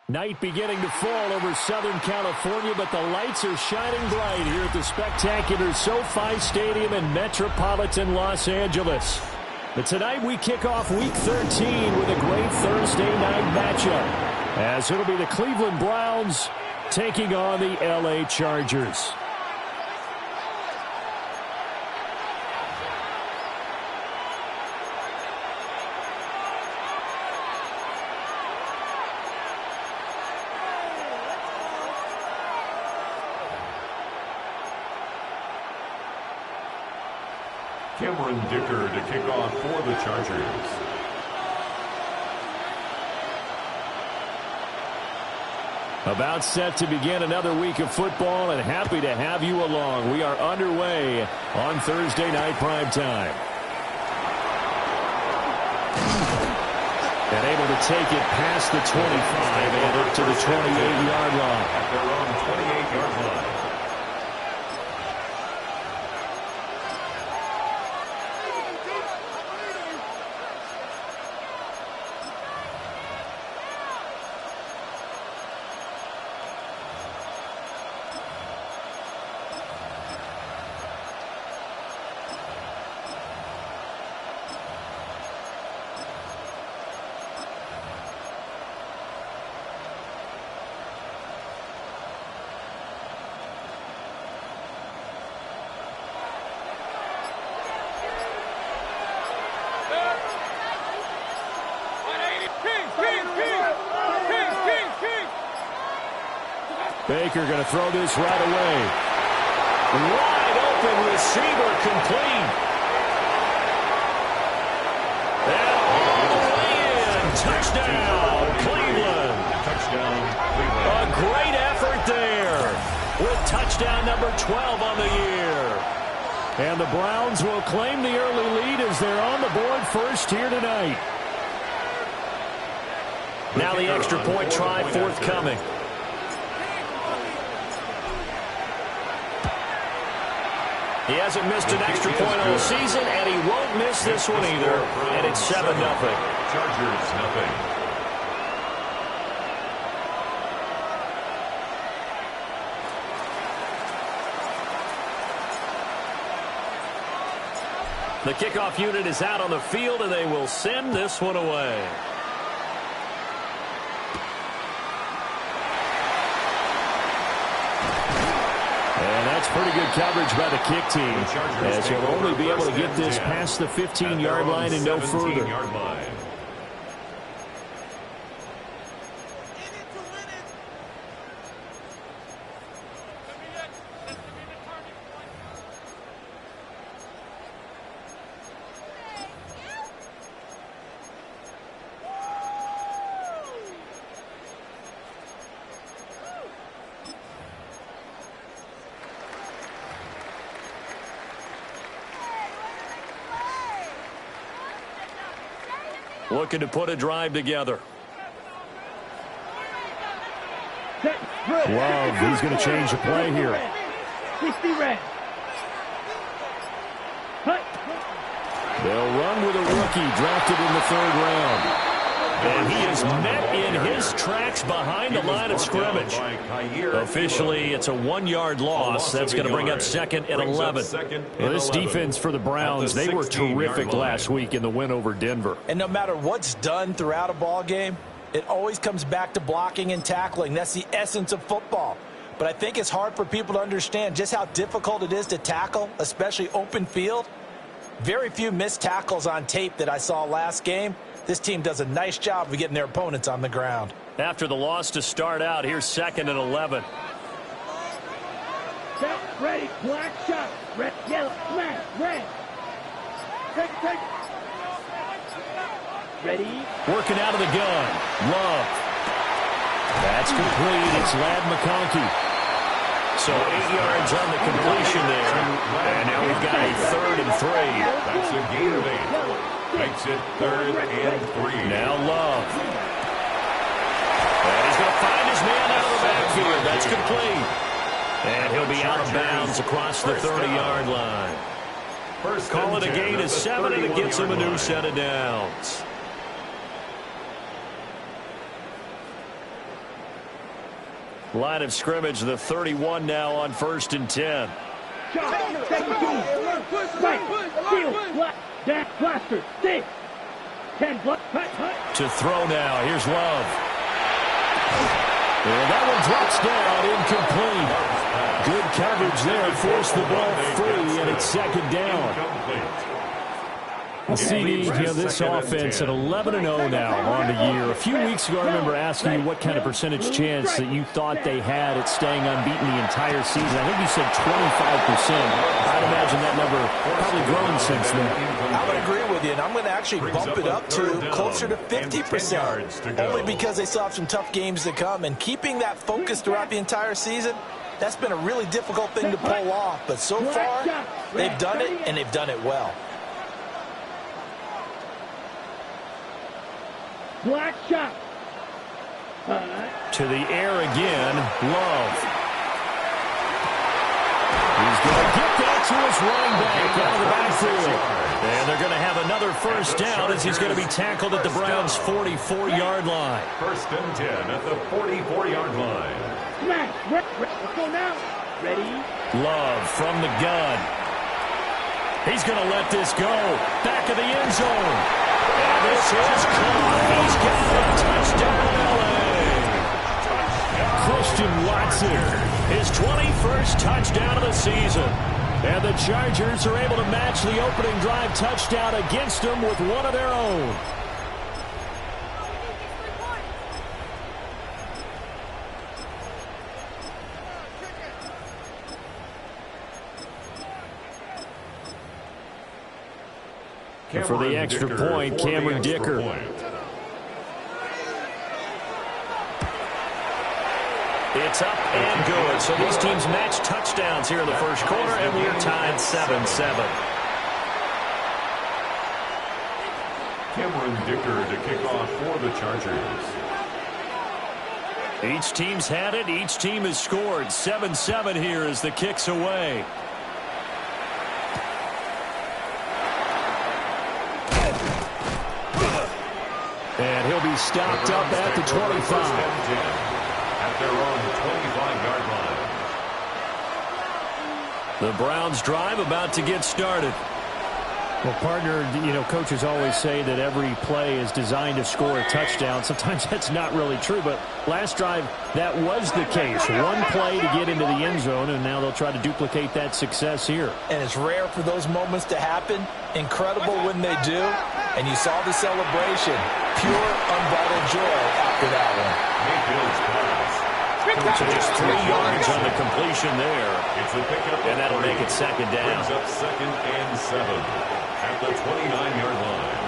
Night beginning to fall over Southern California, but the lights are shining bright here at the spectacular SoFi Stadium in metropolitan Los Angeles. But tonight we kick off Week 13 with a great Thursday night matchup, as it'll be the Cleveland Browns taking on the LA Chargers. Dicker to kick off for the Chargers. About set to begin another week of football, and happy to have you along. We are underway on Thursday night primetime. And able to take it past the 25 and up to the 28-yard line. At their own 28-yard line. Baker going to throw this right away. Wide open receiver complete. And all the way in. Touchdown, Cleveland. Touchdown, Cleveland. A great effort there with touchdown number 12 on the year. And the Browns will claim the early lead as they're on the board first here tonight. Now the extra point try forthcoming. He hasn't missed an extra point all season, and he won't miss this one either. And it's 7-0. Chargers, nothing. The kickoff unit is out on the field, and they will send this one away. And that's pretty good coverage by the kick team, as he'll only be able to get this past the 15-yard line and no further. Looking to put a drive together. Love, he's going to change the play here. They'll run with a rookie drafted in the 3rd round. And he is met in his tracks behind the line of scrimmage. Officially, it's a 1-yard loss. That's going to bring up 2nd and 11. Well, this defense for the Browns, they were terrific last week in the win over Denver. And no matter what's done throughout a ball game, it always comes back to blocking and tackling. That's the essence of football. But I think it's hard for people to understand just how difficult it is to tackle, especially open field. Very few missed tackles on tape that I saw last game. This team does a nice job of getting their opponents on the ground. After the loss to start out, here's 2nd and 11. Set, ready, black shot, red, yellow, black, red. Take. Ready. Working out of the gun. Love. That's complete. It's Ladd McConkey. So 8 yards on the completion there. And now we've got a 3rd and 3. That's a gain of 8. Makes it 3rd and 3. Now Love. And he's going to find his man out of the backfield. That's complete. And he'll be out of bounds across the 30-yard line. Call it a gain of 7, and it gets him a new set of downs. Line of scrimmage, the 31 now on 1st and 10. To throw now. Here's Love. And that one drops down, incomplete. Good coverage there. Forced the ball free, and it's 2nd down. CD, this offense at 11-0 now on the year. A few weeks ago, I remember asking you what kind of percentage chance that you thought they had at staying unbeaten the entire season. I think you said 25%. I'd imagine that number probably grown since then. I would agree with you, and I'm going to actually bump it up to closer to 50%, only because they still have some tough games to come. And keeping that focus throughout the entire season, that's been a really difficult thing to pull off. But so far, they've done it, and they've done it well. Black shot. To the air again, Love. He's going to get that to his running back out of the backfield. And they're going to have another 1st down as he's going to be tackled at the Browns' 44-yard line. 1st and 10 at the 44-yard line. Smash. Let's go now. Ready? Love from the gun. He's going to let this go. Back of the end zone. And this is caught. He's got a touchdown, LA. Christian Watson, his 21st touchdown of the season. And the Chargers are able to match the opening drive touchdown against them with one of their own. And for the extra point, Cameron Dicker. It's up and good. So these teams match touchdowns here in the 1st quarter, and we are tied 7-7. Cameron Dicker to kick off for the Chargers. Each team's had it. Each team has scored. 7-7 here as the kick's away. And he'll be stopped up at the 25. At their own 25-yard line. The Browns drive about to get started. Well, partner, coaches always say that every play is designed to score a touchdown. Sometimes that's not really true, but last drive, that was the case. One play to get into the end zone, and now they'll try to duplicate that success here. And it's rare for those moments to happen. Incredible when they do. And you saw the celebration. Pure, unbridled joy after that one. Mayfield's pass. So just 3 yards on the completion there. It's a pickup, and that'll make it 2nd down. Brings up 2nd and 7 at the 29-yard line.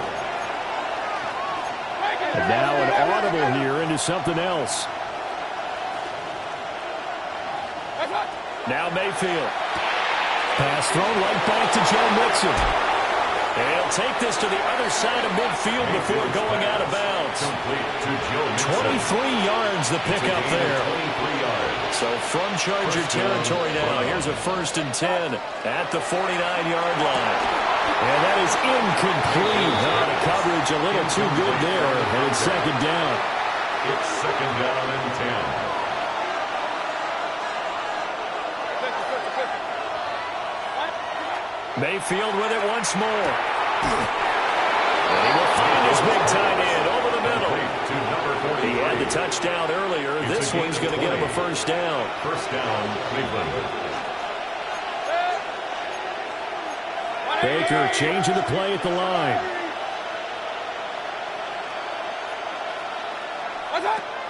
And now an audible here into something else. Now Mayfield. Pass thrown right back to Joe Mixon. And he'll take this to the other side of midfield before going out of bounds. 23 yards the pickup there. So from Charger territory now, here's a 1st and 10 at the 49-yard line. And that is incomplete. The coverage a little too good there, and it's 2nd down. It's 2nd down and 10. Mayfield with it once more. And he will find his big tight end over the middle. He had the touchdown earlier. This one's going to get him a 1st down. 1st down, Cleveland. Baker changing the play at the line.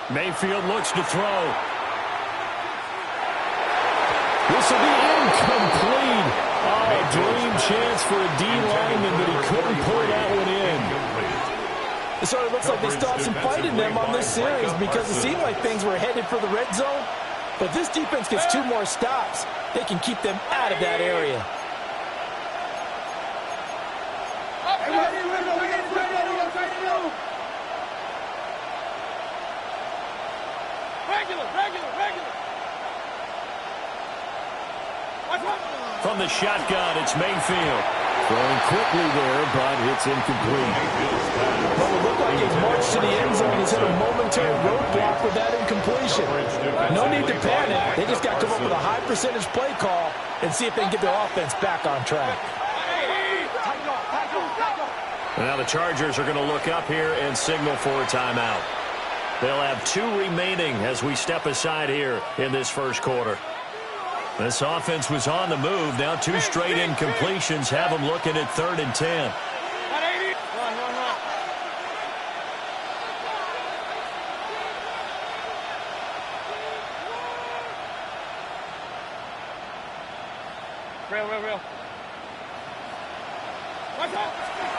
Mayfield looks to throw. This will be incomplete. Oh, dream chance for a D lineman, but he couldn't pull that one in. It sort of looks like they still have some fight in them on this series because it seemed like things were headed for the red zone. But if this defense gets 2 more stops, they can keep them out of that area. From the shotgun, it's Mayfield. Throwing quickly there, but it's incomplete. Well, it looked like he's marched to the end zone. He's hit a momentary roadblock with that incompletion. No need to panic. They just got to come up with a high percentage play call and see if they can get their offense back on track. Now the Chargers are going to look up here and signal for a timeout. They'll have 2 remaining as we step aside here in this first quarter. This offense was on the move. Now 2 straight incompletions have them looking at 3rd and 10. Real.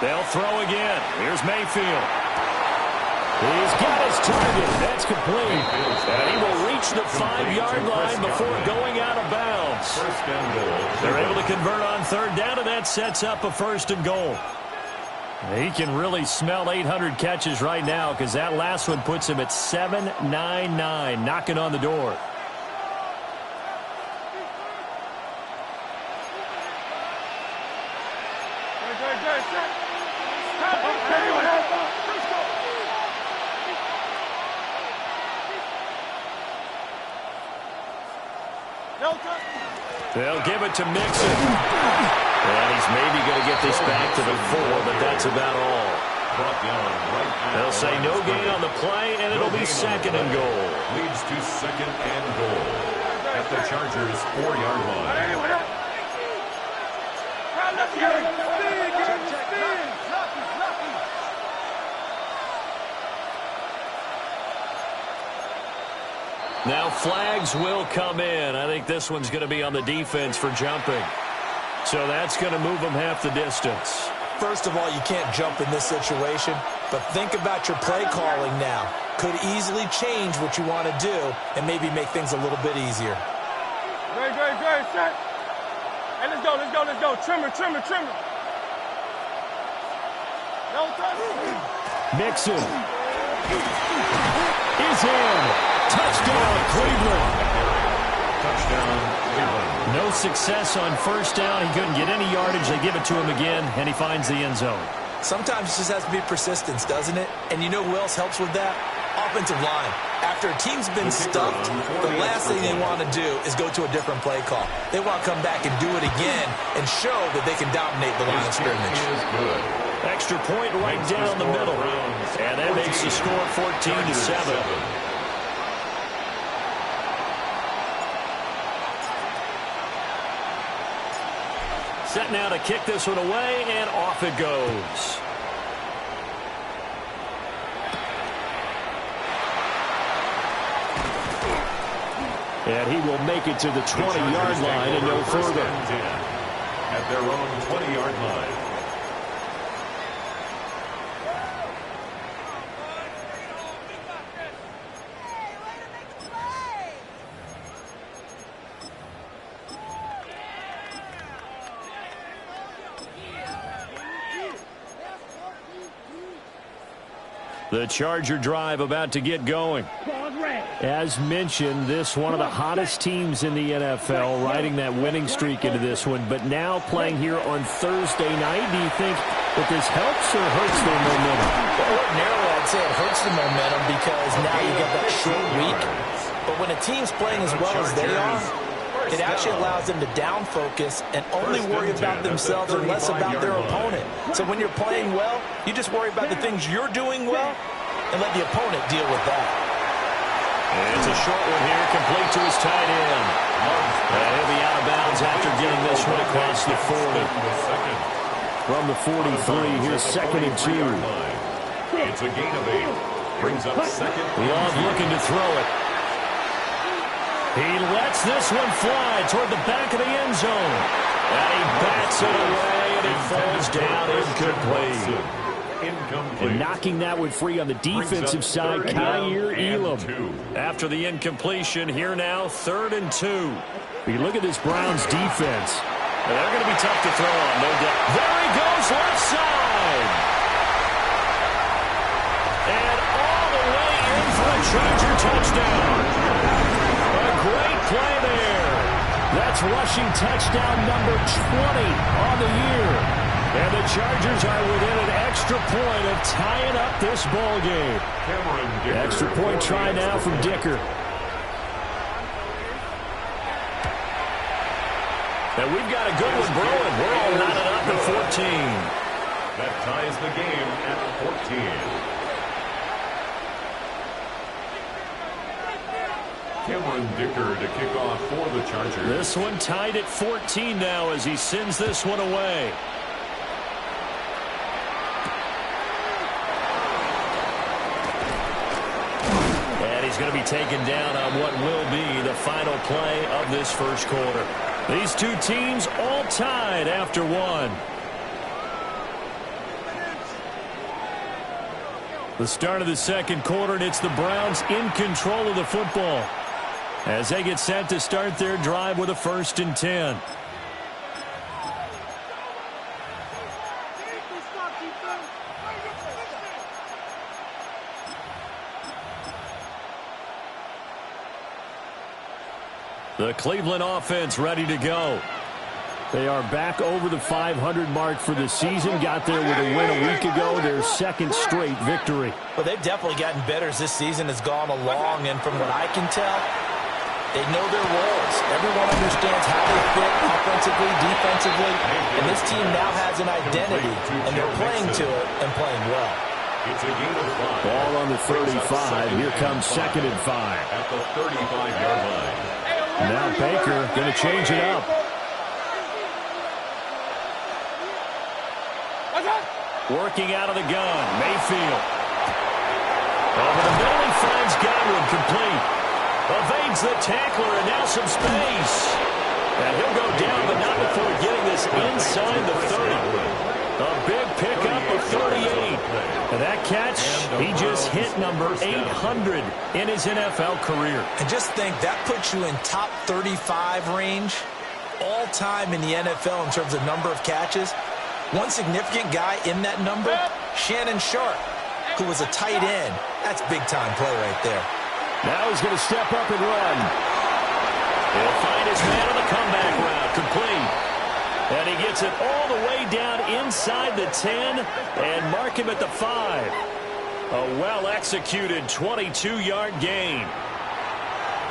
They'll throw again. Here's Mayfield. He's got his target. That's complete. And he will reach the 5-yard line before going out of bounds. They're able to convert on 3rd down, and that sets up a 1st and goal. He can really smell 800 catches right now because that last one puts him at 799, knocking on the door. They'll give it to Mixon. And he's maybe going to get this back to the 4, but that's about all. They'll say no gain on the play, and it'll be 2nd and goal. Leads to 2nd and goal at the Chargers' 4-yard line. Now flags will come in. I think this one's going to be on the defense for jumping. So that's going to move them half the distance. First of all, you can't jump in this situation, but think about your play calling now. Could easily change what you want to do and maybe make things a little bit easier. Great, set. Hey, let's go. Trimmer. No touch. Mixon is in. Touchdown, Cleveland. Touchdown, Cleveland. No success on 1st down. He couldn't get any yardage. They give it to him again, and he finds the end zone. Sometimes it just has to be persistence, doesn't it? And you know who else helps with that? Offensive line. After a team's been stuffed, the last thing they want to do is go to a different play call. They want to come back and do it again and show that they can dominate the line of scrimmage. Extra point right down the middle. And that makes the score 14-7. Set now to kick this one away, and off it goes. And he will make it to the 20-yard line and no further. At their own 20-yard line. The Charger drive about to get going. As mentioned, this one of the hottest teams in the NFL, riding that winning streak into this one, but now playing here on Thursday night. Do you think that this helps or hurts their momentum? Well, ordinarily, I'd say it hurts the momentum because now you got that short week. But when a team's playing as well as they are, it actually allows them to down focus and only worry about themselves and less about their opponent. So when you're playing well, you just worry about the things you're doing well and let the opponent deal with that. And it's a short one here, complete to his tight end. And he'll be out of bounds after getting this one across the 40. From the 43, here's 2nd and 2. It's a gain of 8. Brings up 2nd. Love looking to throw it. He lets this one fly toward the back of the end zone. And he bats it away, and it falls down incomplete. incomplete. And knocking that one free on the defensive side, Kyer Elam. After the incompletion, here now, 3rd and 2. You look at this Browns defense. They're going to be tough to throw on, no doubt. There he goes, left side. And all the way in for a Charger touchdown. A great play there. That's rushing touchdown number 20 on the year. And the Chargers are within an extra point of tying up this ball game. Extra point try now from Dicker. And we've got a good one brewing. We're all knotted up at 14. That ties the game at 14. Cameron Dicker to kick off for the Chargers. This one tied at 14 now as he sends this one away. And he's going to be taken down on what will be the final play of this first quarter. These two teams all tied after one. The start of the second quarter, and it's the Browns in control of the football as they get set to start their drive with a 1st and 10. The Cleveland offense ready to go. They are back over the 500 mark for the season. Got there with a win a week ago, their 2nd straight victory. Well, they've definitely gotten better as this season has gone along, and from what I can tell, they know their roles. Everyone understands how they fit offensively, defensively, and this team now has an identity, and they're playing to it and playing well. It's a game of 5. Ball on the 35. Here comes 2nd and 5. At the 35-yard line. Now Baker going to change it up. Working out of the gun, Mayfield. Over the middle, he finds Godwin complete. Evades the tackler, and now some space. And he'll go down, but not before getting this inside the 30. A big pickup of 38. And that catch, he just hit number 800 in his NFL career. And just think, that puts you in top 35 range all time in the NFL in terms of number of catches. One significant guy in that number, Shannon Sharp, who was a tight end. That's big-time play right there. Now he's going to step up and run. He'll find his man on the comeback route, complete. And he gets it all the way down inside the 10 and mark him at the 5. A well-executed 22-yard gain.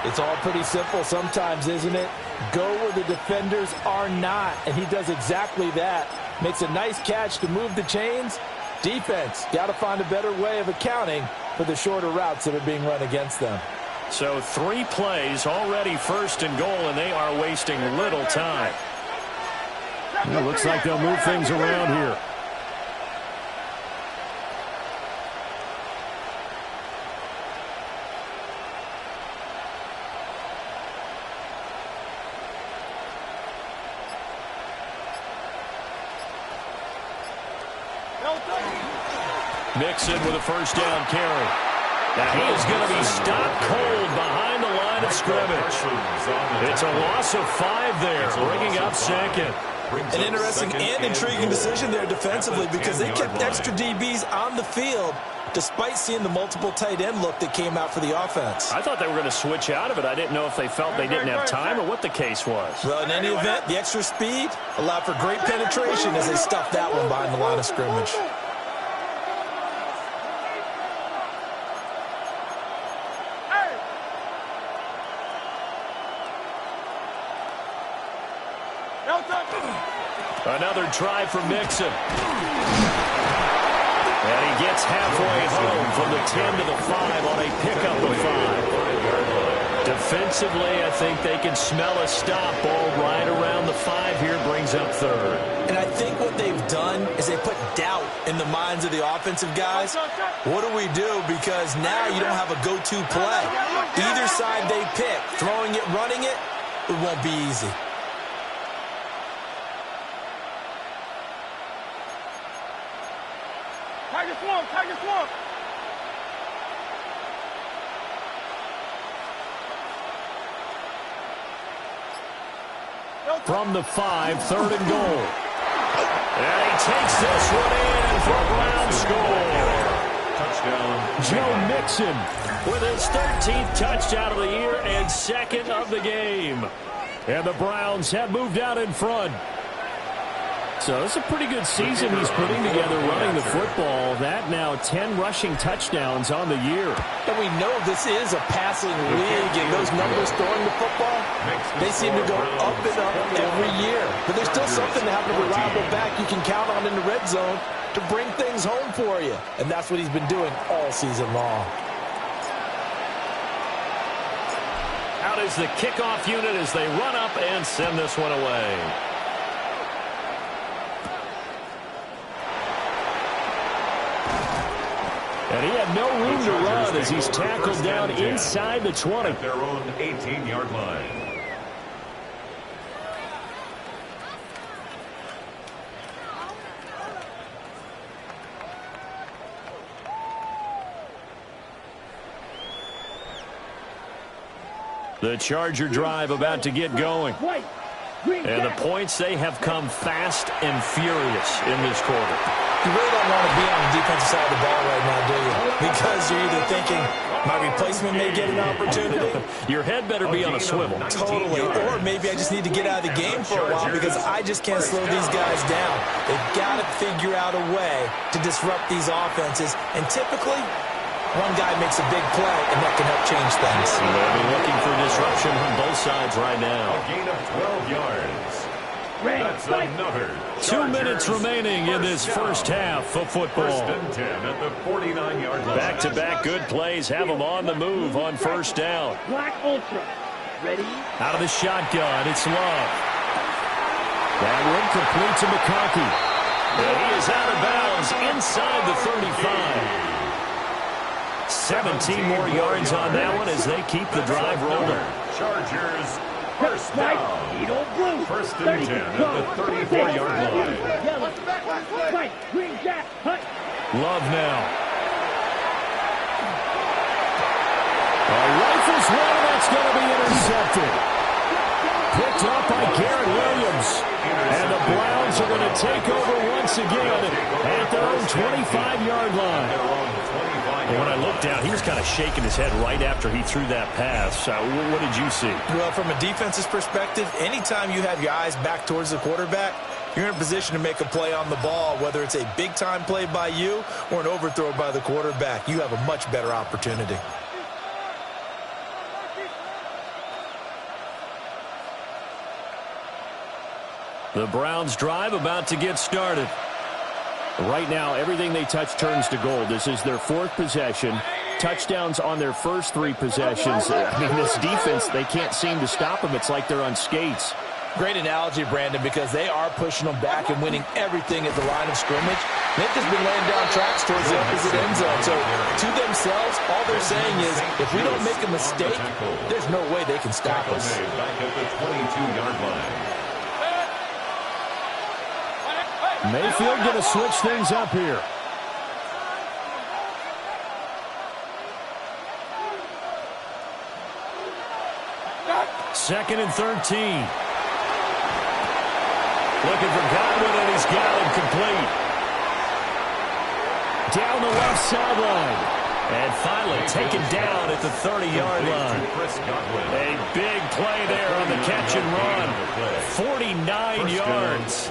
It's all pretty simple sometimes, isn't it? Go where the defenders are not, and he does exactly that. Makes a nice catch to move the chains. Defense, got to find a better way of accounting for the shorter routes that are being run against them. So 3 plays, already 1st and goal, and they are wasting little time. It looks like they'll move things around here. Mixon with a 1st down carry. Now he is going to be stopped cold behind the line of scrimmage. It's a loss of 5 there, bringing up 2nd. An interesting and intriguing decision there defensively because they kept extra DBs on the field despite seeing the multiple tight end look that came out for the offense. I thought they were going to switch out of it. I didn't know if they felt they didn't have time or what the case was. Well, in any event, the extra speed allowed for great penetration as they stuffed that one behind the line of scrimmage. Another try for Mixon. And he gets halfway home from the 10 to the 5 on a pickup of 5. Defensively, I think they can smell a stop ball right around the 5 here, brings up 3rd. And I think what they've done is they put doubt in the minds of the offensive guys. What do we do? Because now you don't have a go-to play. Either side they pick, throwing it, running it, it won't be easy. Tiger swamp, tiger swamp. From the 5, 3rd and goal. And he takes this one in for a Browns score. Touchdown. Joe Mixon with his 13th touchdown of the year and 2nd of the game. And the Browns have moved out in front. So it's a pretty good season he's putting together running the football. That now 10 rushing touchdowns on the year. And we know this is a passing league, and those numbers throwing the football, they seem to go up and up every year. But there's still something to have a reliable back you can count on in the red zone to bring things home for you. And that's what he's been doing all season long. Out is the kickoff unit as they run up and send this one away. And he had no room to run as he's tackled down inside the 20. At their own 18-yard line. The Charger drive about to get going. And the points, they have come fast and furious in this quarter. You really don't want to be on the defensive side of the ball right now, do you? Because you're either thinking, my replacement may get an opportunity. Your head better be on a swivel. Totally. Or maybe I just need to get out of the game for a while because I just can't slow these guys down. They've got to figure out a way to disrupt these offenses. And typically, one guy makes a big play, and that can help change things. They'll be looking for disruption from both sides right now. A gain of 12 yards. That's another. 2 minutes remaining in this first half of football. 1st and 10 at the 49-yard line. Back-to-back good plays have them on the move on first down. Black Ultra. Ready? Out of the shotgun, it's Love. That one complete to McConkey. And he is out of bounds inside the 35. 17 more yards on that one as they keep the drive rolling. Chargers, first down. 1st and 10 at the 34-yard line. Love now. Rifles one, that's going to be intercepted. Picked up by Garrett Williams. And the Browns are going to take over once again at their own 25-yard line. And when I looked down, he was kind of shaking his head right after he threw that pass. What did you see? Well, from a defense's perspective, anytime you have your eyes back towards the quarterback, you're in a position to make a play on the ball, whether it's a big-time play by you or an overthrow by the quarterback. You have a much better opportunity. The Browns drive about to get started. Right now, everything they touch turns to gold. This is their 4th possession. Touchdowns on their first 3 possessions. I mean, this defense, they can't seem to them. It's like they're on skates. Great analogy, Brandon, because they are pushing them back and winning everything at the line of scrimmage. They've just been laying down tracks towards the opposite end zone. So, to themselves, all they're saying is, if we don't make a mistake, there's no way they can stop us. Back at the 22-yard line. Mayfield going to switch things up here. Second and 13. Looking for Godwin, and he's got him complete. Down the left sideline. And finally taken down at the 30-yard line. A big play there on the catch and run. 49 yards.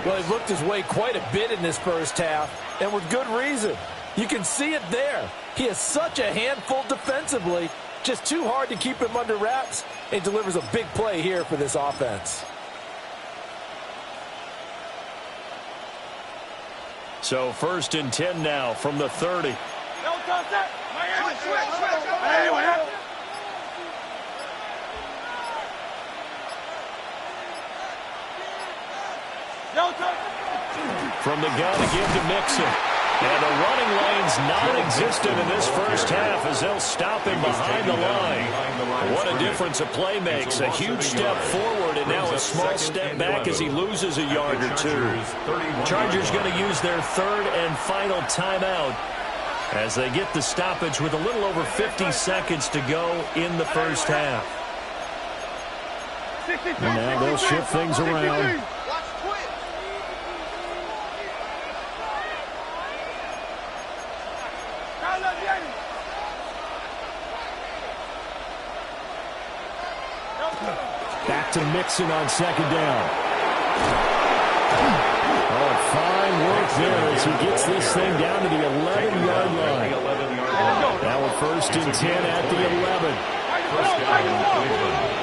Well, he looked his way quite a bit in this first half, and with good reason. You can see it there. He is such a handful defensively, just too hard to keep him under wraps, and delivers a big play here for this offense. So 1st and 10 now from the 30. From the gun to give to Mixon. And the running lane's non-existent in this first half as they'll stop him behind the line. What a difference a play makes. A huge step forward and now a small step back as he loses a yard or two. Chargers going to use their third and final timeout as they get the stoppage with a little over 50 seconds to go in the first half. And now they'll shift things around. Back to Mixon on second down. Oh, fine work there as he gets this thing down to the 11-yard line. Now we're first and 10 at the 11. First down, Cleveland.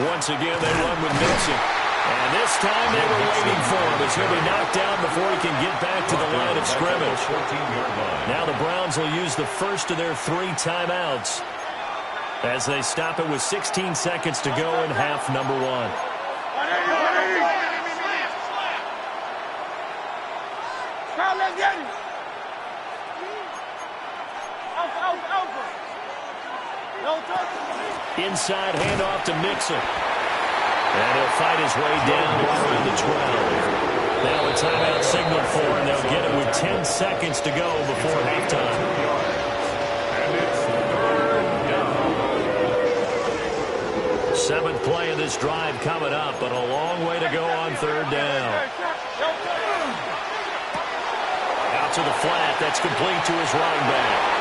Once again, they run with Mixon. And this time they were waiting for him as he'll be knocked down before he can get back to the line of scrimmage. Now the Browns will use the first of their 3 timeouts as they stop it with 16 seconds to go in half number 1. Inside handoff to Mixon. And he'll fight his way down around the 12. Now a timeout signal for him. They'll get it with 10 seconds to go before halftime. And it's third down. 7th play of this drive coming up, but a long way to go on third down. Out to the flat. That's complete to his running back.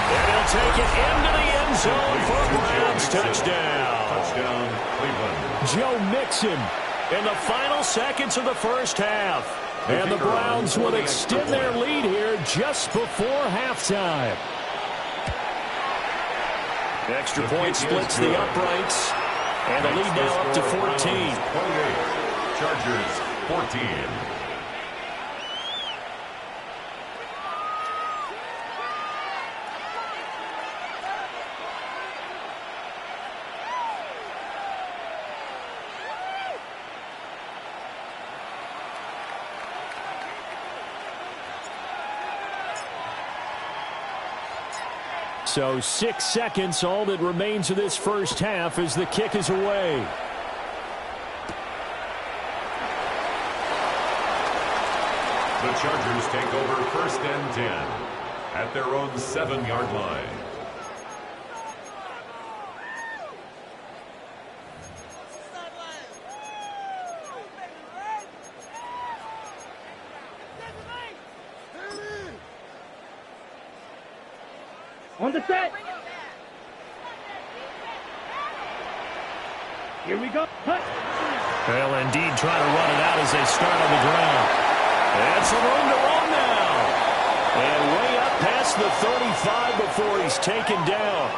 And he'll take it into the end zone for a Browns touchdown. Touchdown, Cleveland. Joe Mixon in the final seconds of the first half. And the Browns will extend their lead here just before halftime. Extra point splits the uprights. And the lead now up to 14. 28. Chargers 14. So 6 seconds, all that remains of this first half as the kick is away. The Chargers take over first and 10 at their own 7-yard line. On the set. Here we go. Cut. They'll indeed try to run it out as they start on the ground. And some room to run now. And way up past the 35 before he's taken down.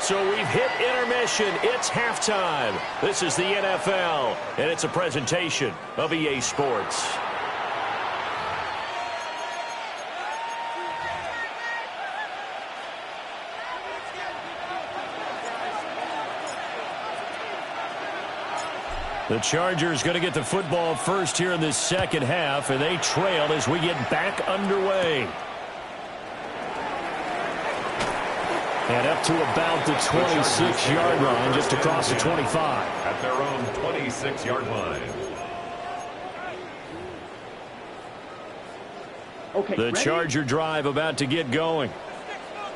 So we've hit intermission. It's halftime. This is the NFL, and it's a presentation of EA Sports. The Chargers going to get the football first here in this second half, and they trail as we get back underway. And up to about the 26-yard line, just across the 25. At their own 26-yard line. Okay, The ready? Charger drive about to get going.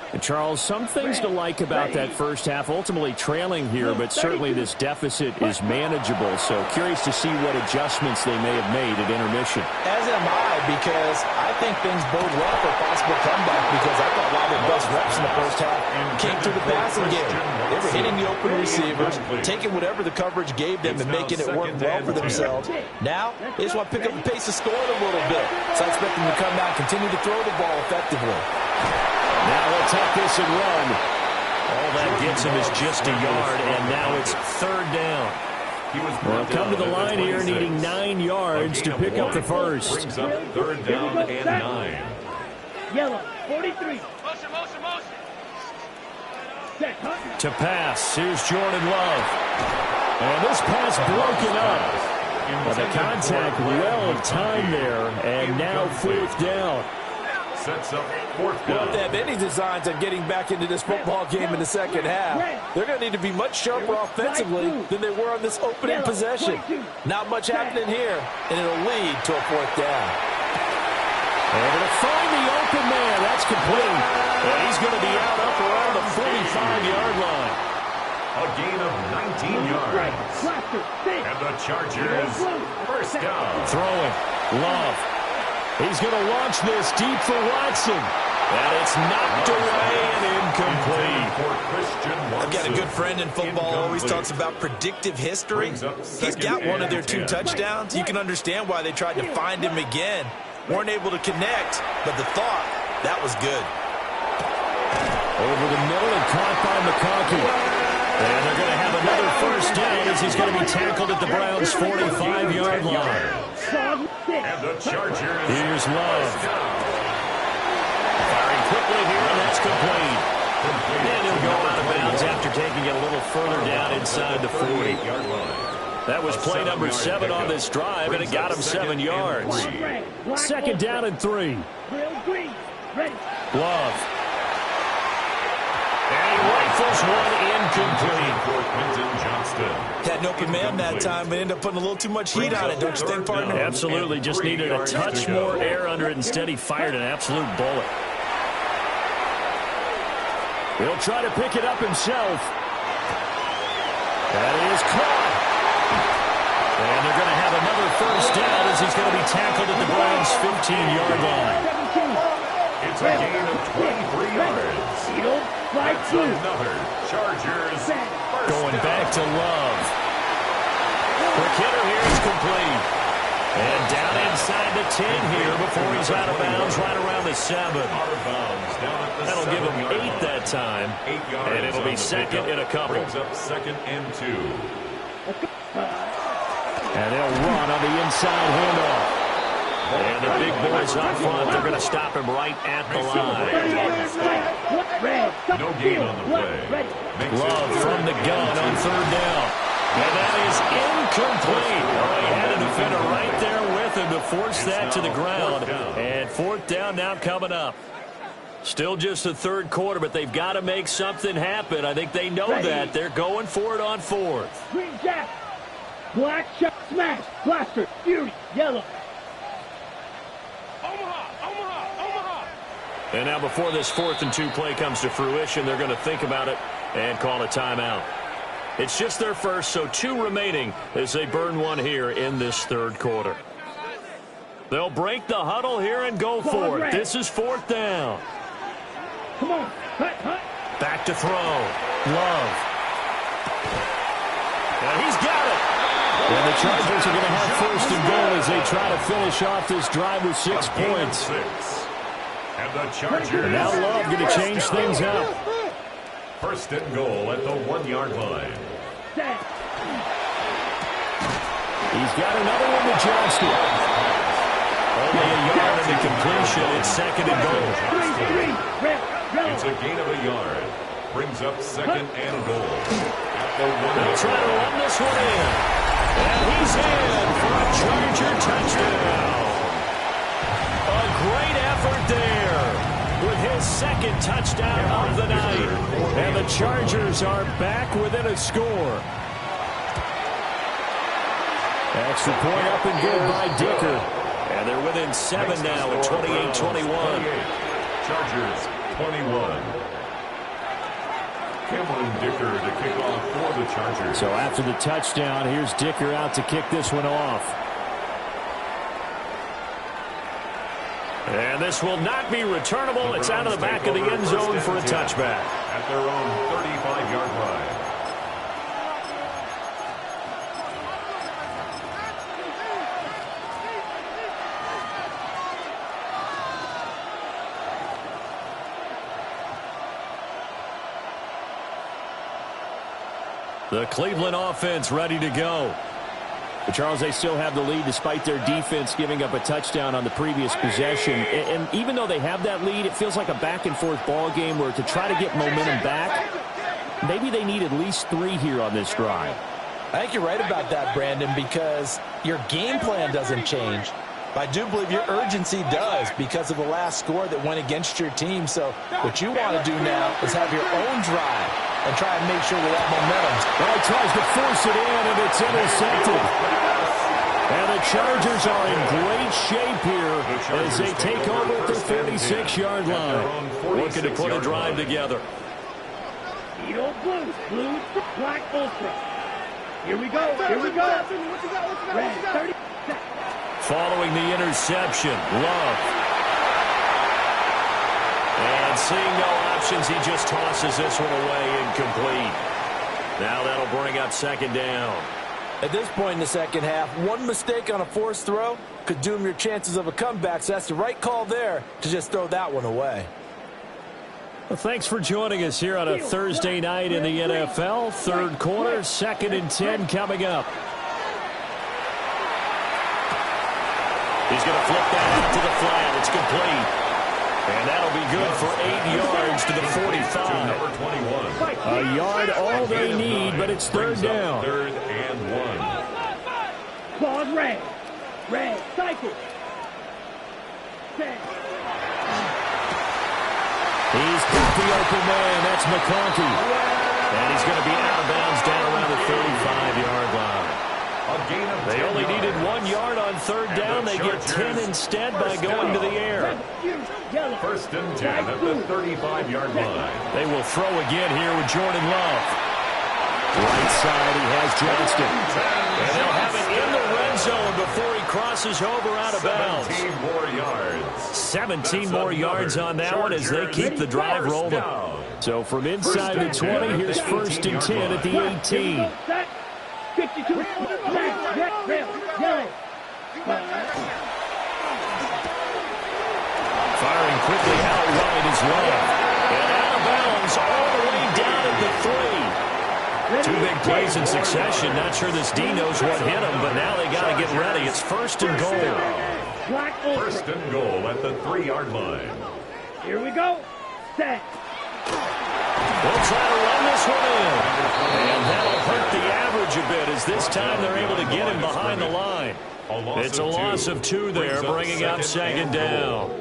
And Charles, some things to like about that first half. Ultimately trailing here, but certainly this deficit is manageable. So curious to see what adjustments they may have made at intermission. As am I, because I think things bode well for a possible comeback, because I thought a lot of their best reps in the first half came through the passing game. They were hitting the open receivers, taking whatever the coverage gave them and making it work well for themselves. Now, they just want to pick up the pace of scoring a little bit. So I expect them to come out and continue to throw the ball effectively. Now a tuck this and run. All that gets him is just a yard, and now it's third down. Well, come to the line here needing 9 yards to pick up the first. Brings up third down and 9. Yellow, 43. To pass, here's Jordan Love. And this pass broken up. Well, the contact well timed there, and now fourth down. Sets up fourth Well, down. if they have any designs on getting back into this football game in the second half, they're going to need to be much sharper offensively than they were on this opening possession. Not much happening here, and it'll lead to a fourth down. Able to find the open man. That's complete. And he's going to be out up around the 45-yard line. A gain of 19 yards. And the Chargers first down. Throwing. Love. He's going to launch this deep for Watson. And it's knocked away and incomplete. For Christian Watson. I've got a good friend in football, always talks about predictive history. He's got one of their 2 touchdowns. You can understand why they tried to find him again. Weren't able to connect, but the thought, that was good. Over the middle and caught by McConkey. And they're going to have another first down as he's going to be tackled at the Browns' 45-yard line. And the Chargers. Here's Love. Firing quickly here, and that's complete. And he'll go out of bounds after taking it a little further down inside the 40-yard line. That was play number 7 on this drive, and it got him 7 yards. Second down and 3. Love. And he rifles one incomplete. For Quentin Johnston. Had an open man that time, but ended up putting a little too much heat on it, don't you think, partner? Absolutely, just needed a touch more air under it. Instead, he fired an absolute bullet. He'll try to pick it up himself. That is caught. And they're going to have another first down as he's going to be tackled at the Browns' 15-yard line. It's a gain of 23 yards. That's another Chargers first Going down. back to Love. Quick hitter here is complete. And down inside the 10 here before he's out of bounds right around the 7. Out of bounds down at the That'll give him 7-yard 8 line. that time. 8 yards. And it'll be second and a couple. Brings up second and 2. And they'll run on the inside handoff. And the big boys up front, they're going to stop him right at the line. No gain on the play. Love from the gun on third down. And that is incomplete. Oh, he had a defender right there with him to force that to the ground. And fourth down now coming up. Still just the third quarter, but they've got to make something happen. I think they know that. They're going for it on fourth. Green jack. Black shot smash. Blaster. Fury. Yellow. And now before this 4th and 2 play comes to fruition, they're going to think about it and call a timeout. It's just their first, so 2 remaining as they burn one here in this third quarter. They'll break the huddle here and go for it. This is 4th down. Come on. Hut. Back to throw. Love. And he's got it. And the Chargers are going to have 1st and goal as they try to finish off this drive with 6 points. And the Chargers. And now Love going to change things up. 1st and goal at the 1-yard line. He's got another one to Johnston. Only a yard in the completion. It's 2nd and goal. It's a gain of a yard. Brings up 2nd and goal. At the 1-yard line. They'll try to run this one in. And he's in for a Charger touchdown. A great effort there with his 2nd touchdown of the night. And the Chargers are back within a score. Extra point up and good by Dicker. And they're within 7 now at 28-21. Chargers 21. Cameron Dicker to kick off for the Chargers. So after the touchdown, here's Dicker out to kick this one off. And this will not be returnable. It's out of the back of the end zone for a touchback. At their own 35-yard line. The Cleveland offense ready to go. But Charles, they still have the lead despite their defense giving up a touchdown on the previous possession. And even though they have that lead, it feels like a back-and-forth ball game where to try to get momentum back, maybe they need at least 3 here on this drive. I think you're right about that, Brandon, because your game plan doesn't change. But I do believe your urgency does because of the last score that went against your team. So what you want to do now is have your own drive and try and make sure that momentum. Well, he tries to force it in, and it's intercepted. And the Chargers are in great shape here as they take over at the 46-yard line. Looking to put a drive together. Yellow, blue, black, ultra. Here we go. Here we go. Red, 30. Following the interception, Love. And seeing no options, he just tosses this one away incomplete. Now that'll bring up second down. At this point in the second half, one mistake on a forced throw could doom your chances of a comeback. So that's the right call there to just throw that one away. Well, thanks for joining us here on a Thursday night in the NFL. Third quarter, 2nd and 10 coming up. He's going to flip that out to the flat. It's complete. And that'll be good for 8 yards to the 45. Number 21. A yard all they need, but it's third down. 3rd and 1. Pause, red. Red, cycle. Set. He's got the open man. That's McConkey. And he's going to be out of bounds down around the 35-yard line. They only needed 1 yard on third down. They get 10 instead by going to the air. 1st and 10 at the 35-yard line. They will throw again here with Jordan Love. Right side, he has Johnston. And they'll have it in the red zone before he crosses over out of bounds. 17 more yards. 17 more yards on that one as they keep the drive rolling. So from inside the 20, here's 1st and 10 at the 18. 52, black, yellow. Firing quickly out wide is Love. And out of bounds all the way down at the 3. 2 big plays in succession. Not sure this D knows what hit him, but now they got to get ready. It's 1st and goal. 1st and goal at the 3-yard line. Here we go. Set. They'll try to run this one in. And that'll hurt the average a bit as this time they're able to get him behind the line. It's a loss of 2 there, bringing up second down.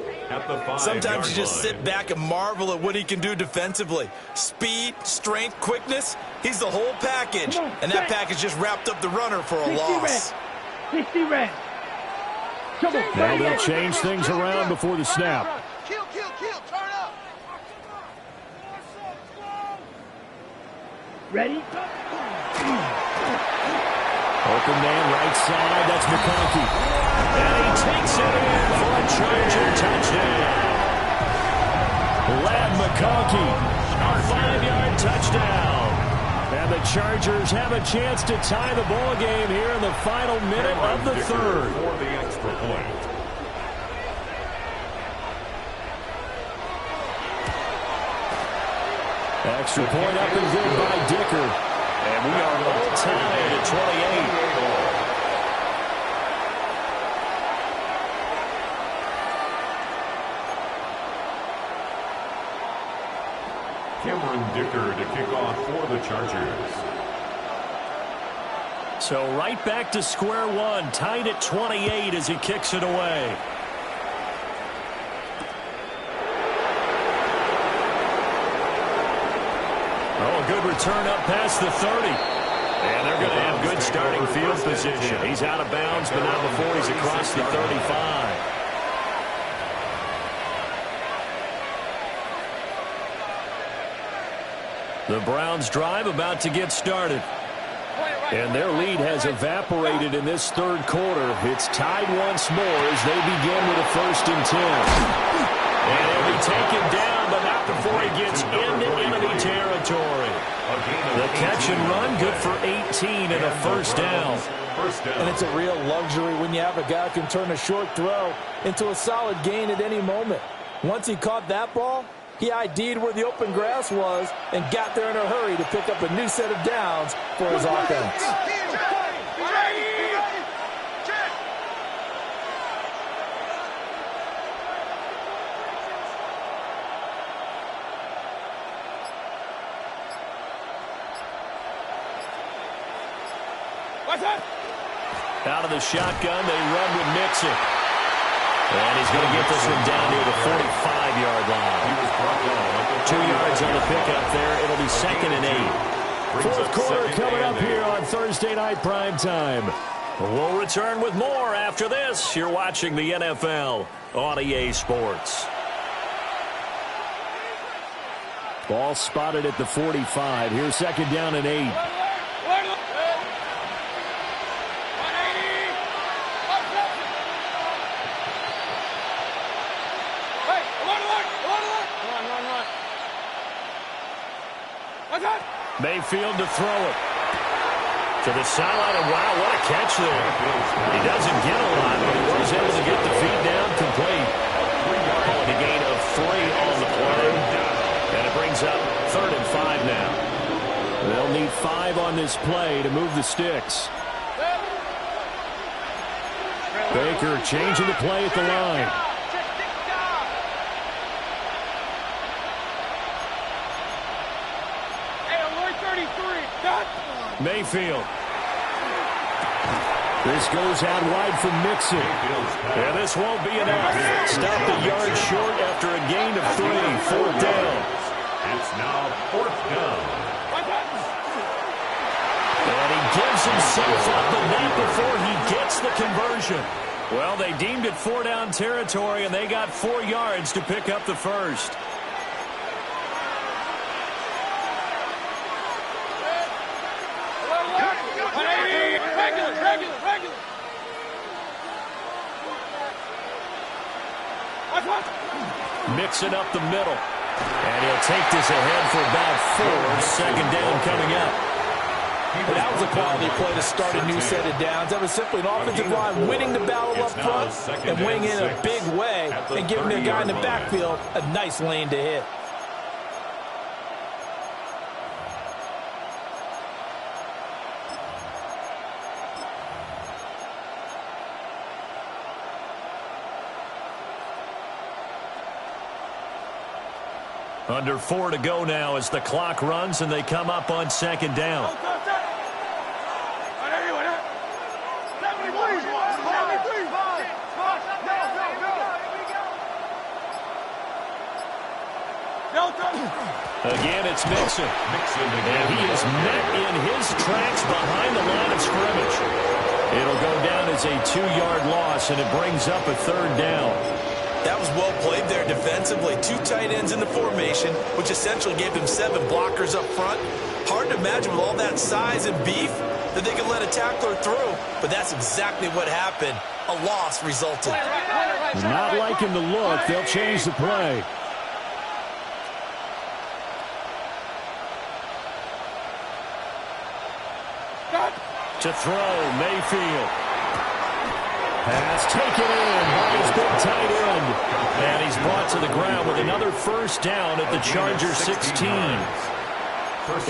Sometimes you just sit back and marvel at what he can do defensively. Speed, strength, quickness, he's the whole package. And that package just wrapped up the runner for a loss. 60 red. Now they'll change things around before the snap. Kill, turn up. Ready? Open man right side, that's McConkey. And he takes it in for a Charger touchdown. Lad McConkey, a 5-yard touchdown. And the Chargers have a chance to tie the ball game here in the final minute of the 3rd. For the extra point. Extra point up and good by Dicker. And we are all tied at 28. Cameron Dicker to kick off for the Chargers. So right back to square one, tied at 28 as he kicks it away. Oh, a good return up past the 30. And they're going to have good starting field position. He's out of bounds, but not before he's across the 35. The Browns drive about to get started. And their lead has evaporated in this 3rd quarter. It's tied once more as they begin with a 1st and 10. And he'll be taken down, but not before he gets into enemy territory. The catch and run, good for 18 and a 1st down. And it's a real luxury when you have a guy who can turn a short throw into a solid gain at any moment. Once he caught that ball, He ID'd where the open grass was and got there in a hurry to pick up a new set of downs for his offense. Out of the shotgun, they run with Mixon. And he's going to get this one down near the 45-yard line. 2 yards on the pickup there. It'll be 2nd and 8. Fourth quarter coming up here on Thursday Night Primetime. We'll return with more after this. You're watching the NFL on EA Sports. Ball spotted at the 45. Here's 2nd down and 8. Mayfield to throw it. To the sideline, and wow, what a catch there. He doesn't get a lot, but he was able to get the feet down complete. And a gain of 3 on the play. And it brings up 3rd and 5 now. They'll need 5 on this play to move the sticks. Baker changing the play at the line. Mayfield. This goes out wide from Mixon. And this won't be enough. Stop the yard short after a gain of 3. 4th down. It's now 4th down. And he gives himself up the net before he gets the conversion. Well, they deemed it 4-down territory, and they got 4 yards to pick up the first. Mixing up the middle. And he'll take this ahead for about 4. 2nd down coming up. But that was a quality play to start a new set of downs. That was simply an offensive line winning the battle up front and winning in a big way and giving their guy in the backfield a nice lane to hit. Under 4 to go now as the clock runs and they come up on 2nd down. Again, it's Mixon. And he is met in his tracks behind the line of scrimmage. It'll go down as a 2-yard loss, and it brings up a 3rd down. That was well played there defensively. 2 tight ends in the formation, which essentially gave them 7 blockers up front. Hard to imagine with all that size and beef that they could let a tackler through, but that's exactly what happened. A loss resulted. Not liking the look. They'll change the play. To throw, Mayfield. Pass taken in by his big tight end. And he's brought to the ground with another 1st down at the Chargers 16.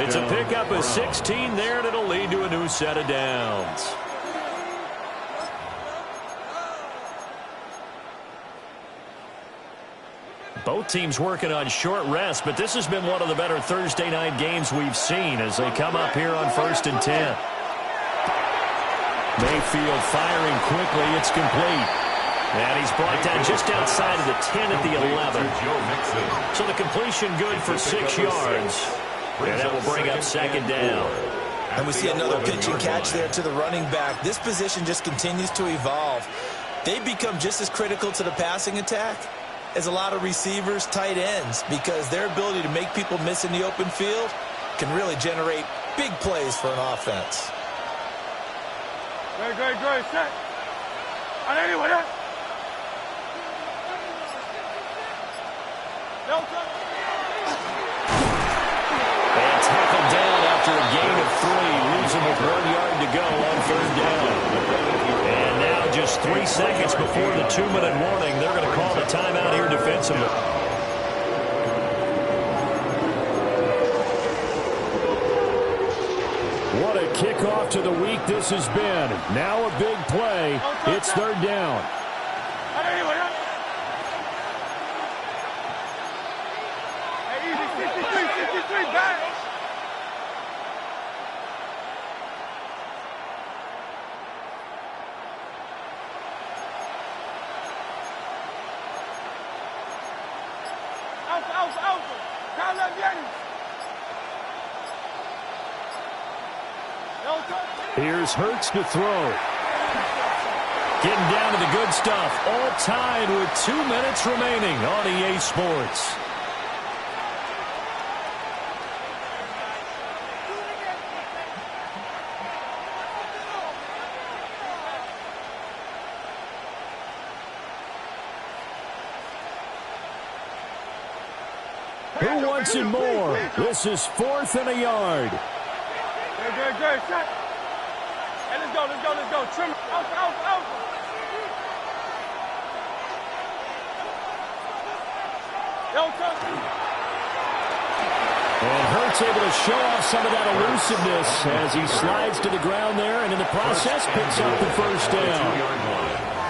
It's a pickup of 16 there, and it'll lead to a new set of downs. Both teams working on short rest, but this has been one of the better Thursday night games we've seen as they come up here on 1st and 10. Mayfield firing quickly. It's complete. And he's brought down just outside of the 10 at the 11. So the completion good for 6 yards. And that will bring up 2nd down. And we see another pitch and catch there to the running back. This position just continues to evolve. They become just as critical to the passing attack as a lot of receivers, tight ends, because their ability to make people miss in the open field can really generate big plays for an offense. Great, set. Anyway, And tackled down after a gain of 3, losing with 1 yard to go on 3rd down. And now just 3 seconds before the 2-minute warning, they're going to call the timeout here defensively. What a kickoff to the week this has been. Now a big play. It's third down. Here's Hurts to throw. Getting down to the good stuff. All tied with 2 minutes remaining on EA Sports. Who wants it more? This is 4th and a yard. Good. Hey, let's go. Trim. Out. And Hurts able to show off some of that elusiveness as he slides to the ground there, and in the process picks up the first down.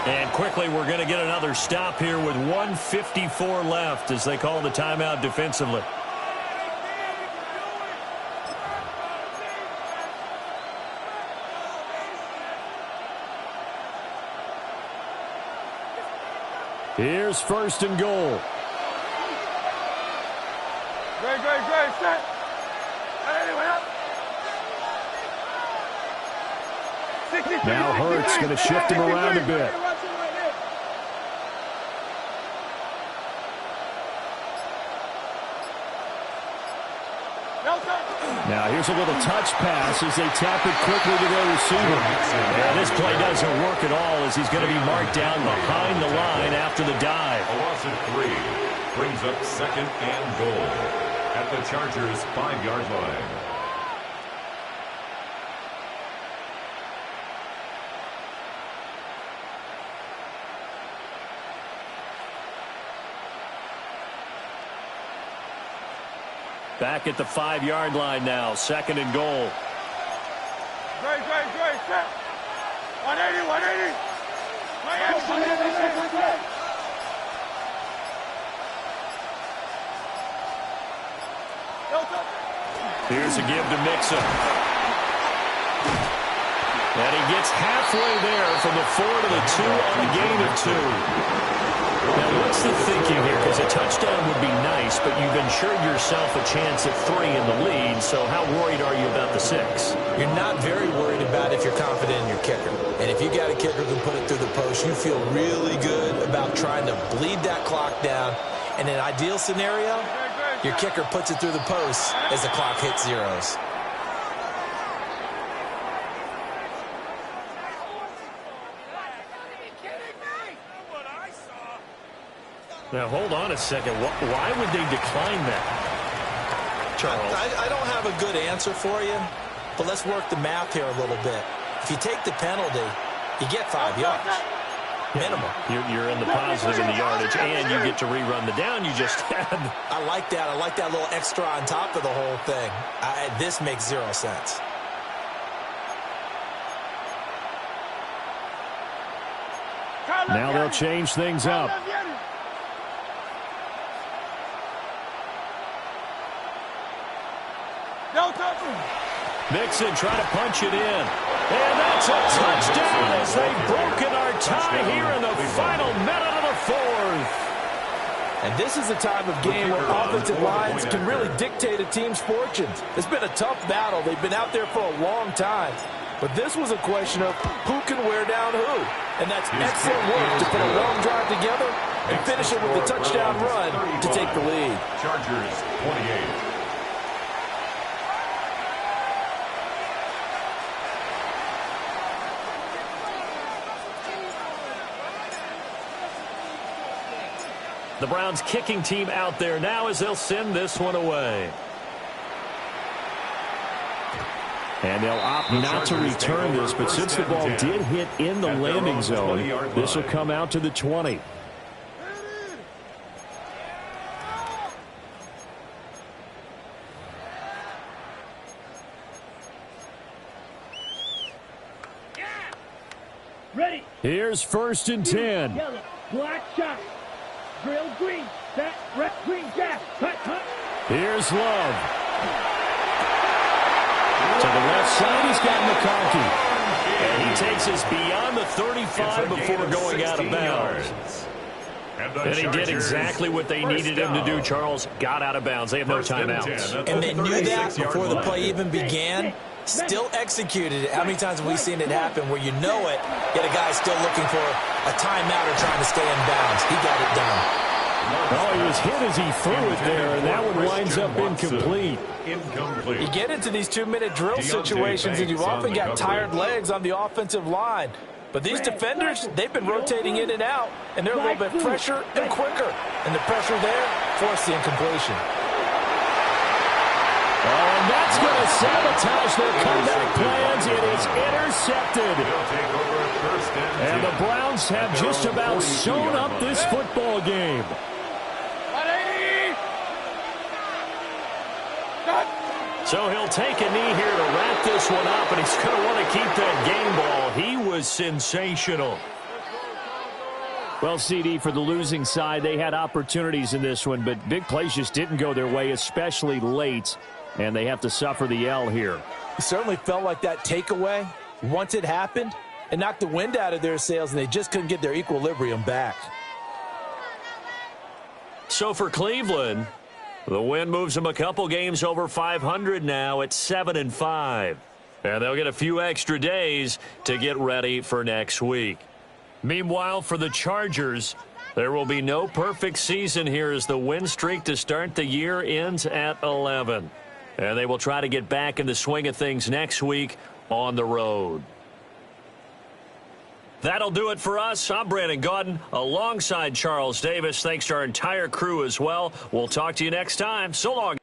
And quickly we're going to get another stop here with 1:54 left as they call the timeout defensively. Here's 1st and goal. Great. Set. Now Hurts going to shift him around a bit. Now here's a little touch pass as they tap it quickly to their receiver. And this play doesn't work at all as he's going to be marked down behind the line after the dive. A loss of 3 brings up 2nd and goal at the Chargers' 5-yard line. Back at the 5-yard line now, 2nd and goal. Great. Set. 180. Here's a give to Mixon. And he gets halfway there from the 4 to the 2 on a gain of 2. Now, what's the thinking here? Because a touchdown would be nice, but you've ensured yourself a chance at 3 in the lead, so how worried are you about the 6? You're not very worried about if you're confident in your kicker. And if you got a kicker who can put it through the post, you feel really good about trying to bleed that clock down. In an ideal scenario, your kicker puts it through the post as the clock hits zeros. Now, hold on a second. Why would they decline that, Charles? I don't have a good answer for you, but let's work the math here a little bit. If you take the penalty, you get 5 yards. Minimum. You're in the positive in the yardage, and you get to rerun the down you just had. I like that. I like that little extra on top of the whole thing. This makes 0 sense. Now they'll change things up. Mixon trying to punch it in. And that's a touchdown as they've broken our tie here in the final minute of the 4th. And this is a time of game where offensive lines can really dictate a team's fortunes. It's been a tough battle. They've been out there for a long time. But this was a question of who can wear down who. And that's excellent work to put a long drive together and finish it with the touchdown run to take the lead. Chargers 28. The Browns kicking team out there now as they'll send this one away. And they'll opt not to return this, but since the ball did hit in the landing zone, this will come out to the 20. Ready. Here's 1st and 10. Yellow. Black shot. Drill green. Set. Red. Green gas. Cut. Cut. Here's Love. To the left side, he's got McConkey. And he takes us beyond the 35 before going out of bounds. And he did exactly what they needed him to do, Charles. Got out of bounds. They have no timeouts. And they knew that before the play even began. Still executed it. How many times have we seen it happen where you know it, yet a guy's still looking for a timeout or trying to stay in bounds? He got it done. Oh, he was hit as he threw it there, and that one winds up incomplete. You get into these 2-minute drill situations, and you often got tired legs on the offensive line. But these defenders, they've been rotating in and out, and they're a little bit fresher and quicker. And the pressure there forced the incompletion. Oh, and that's going to sabotage their comeback plans. It is intercepted. And the Browns have just about sewn up this football game. So he'll take a knee here to wrap this one up, and he's going to want to keep that game ball. He was sensational. Well, CD, for the losing side, they had opportunities in this one, but big plays just didn't go their way, especially late, and they have to suffer the L here. It certainly felt like that takeaway, once it happened, it knocked the wind out of their sails, and they just couldn't get their equilibrium back. So for Cleveland, the win moves them a couple games over 500 now at 7-5. And they'll get a few extra days to get ready for next week. Meanwhile, for the Chargers, there will be no perfect season here as the win streak to start the year ends at 11. And they will try to get back in the swing of things next week on the road. That'll do it for us. I'm Brandon Gaudin alongside Charles Davis. Thanks to our entire crew as well. We'll talk to you next time. So long.